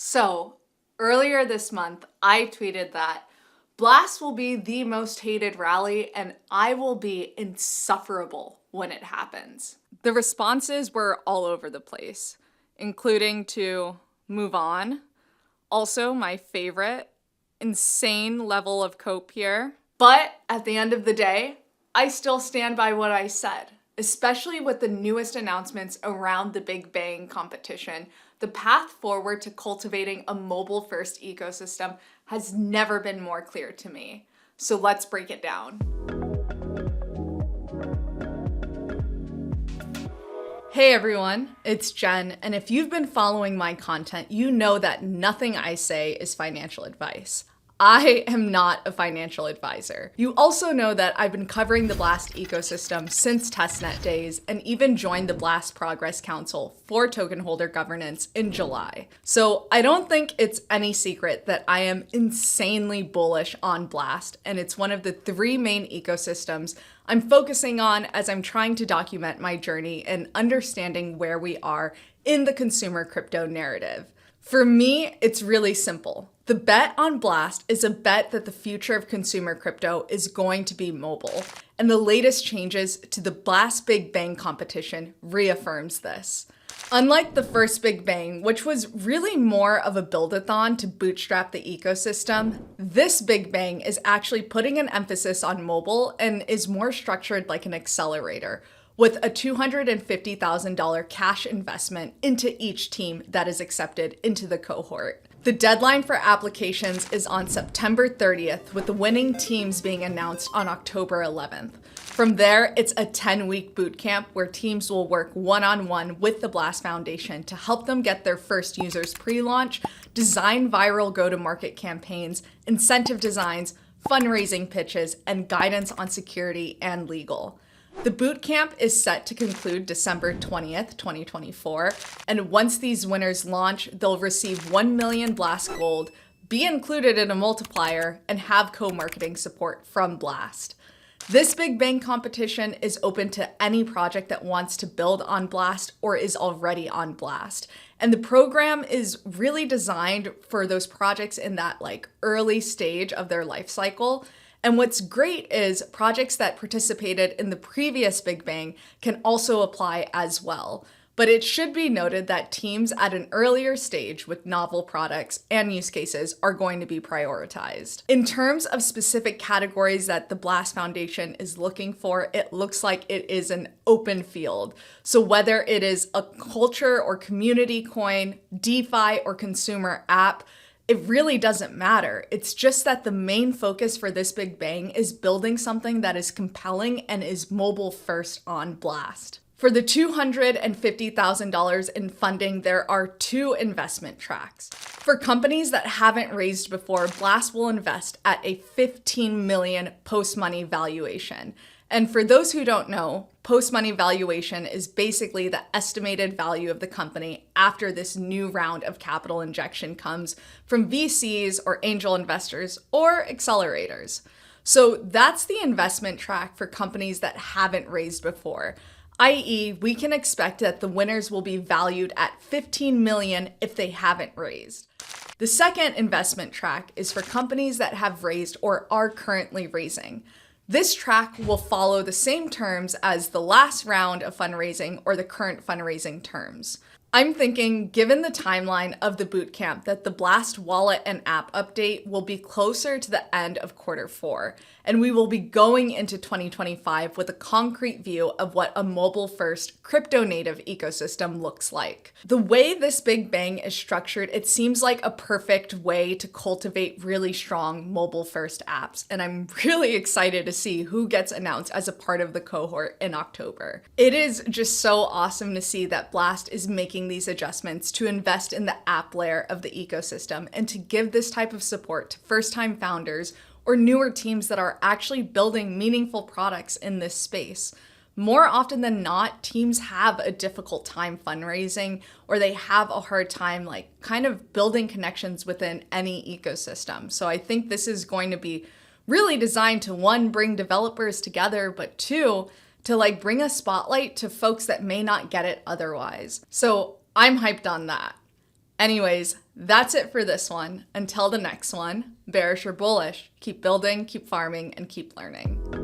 So, earlier this month, I tweeted that Blast will be the most hated rally and I will be insufferable when it happens. The responses were all over the place, including to move on. Also, my favorite, insane level of cope here. But at the end of the day, I still stand by what I said, especially with the newest announcements around the Big Bang competition. The path forward to cultivating a mobile-first ecosystem has never been more clear to me. So let's break it down. Hey everyone, it's Jen, and if you've been following my content, you know that nothing I say is financial advice. I am not a financial advisor. You also know that I've been covering the Blast ecosystem since testnet days and even joined the Blast Progress Council for token holder governance in July. So I don't think it's any secret that I am insanely bullish on Blast, and it's one of the three main ecosystems I'm focusing on as I'm trying to document my journey and understanding where we are in the consumer crypto narrative. For me, it's really simple. The bet on Blast is a bet that the future of consumer crypto is going to be mobile, and the latest changes to the Blast Big Bang competition reaffirms this. Unlike the first Big Bang, which was really more of a build-a-thon to bootstrap the ecosystem, this Big Bang is actually putting an emphasis on mobile and is more structured like an accelerator, with a $250,000 cash investment into each team that is accepted into the cohort. The deadline for applications is on September 30th, with the winning teams being announced on October 11th. From there, it's a 10-week bootcamp where teams will work one-on-one with the Blast Foundation to help them get their first users pre-launch, design viral go-to-market campaigns, incentive designs, fundraising pitches, and guidance on security and legal. The bootcamp is set to conclude December 20th, 2024, and once these winners launch, they'll receive 1 million Blast Gold, be included in a multiplier, and have co-marketing support from Blast. This Big Bang competition is open to any project that wants to build on Blast or is already on Blast. And the program is really designed for those projects in that early stage of their life cycle. And what's great is projects that participated in the previous Big Bang can also apply as well. But it should be noted that teams at an earlier stage with novel products and use cases are going to be prioritized. In terms of specific categories that the Blast Foundation is looking for, it looks like it is an open field. So whether it is a culture or community coin, DeFi or consumer app, it really doesn't matter. It's just that the main focus for this Big Bang is building something that is compelling and is mobile first on Blast. For the $250,000 in funding, there are two investment tracks. For companies that haven't raised before, Blast will invest at a $15 million post-money valuation. And for those who don't know, post-money valuation is basically the estimated value of the company after this new round of capital injection comes from VCs or angel investors or accelerators. So that's the investment track for companies that haven't raised before, i.e., we can expect that the winners will be valued at $15 million if they haven't raised. The second investment track is for companies that have raised or are currently raising. This track will follow the same terms as the last round of fundraising or the current fundraising terms. I'm thinking, given the timeline of the bootcamp, that the Blast wallet and app update will be closer to the end of Q4, and we will be going into 2025 with a concrete view of what a mobile-first, crypto-native ecosystem looks like. The way this Big Bang is structured, it seems like a perfect way to cultivate really strong mobile-first apps, and I'm really excited to see who gets announced as a part of the cohort in October. It is just so awesome to see that Blast is making these adjustments to invest in the app layer of the ecosystem and to give this type of support to first-time founders or newer teams that are actually building meaningful products in this space. More often than not, teams have a difficult time fundraising, or they have a hard time kind of building connections within any ecosystem. So I think this is going to be really designed to, one, bring developers together, but two, to bring a spotlight to folks that may not get it otherwise. So I'm hyped on that. Anyways, that's it for this one. Until the next one, bearish or bullish, keep building, keep farming, and keep learning.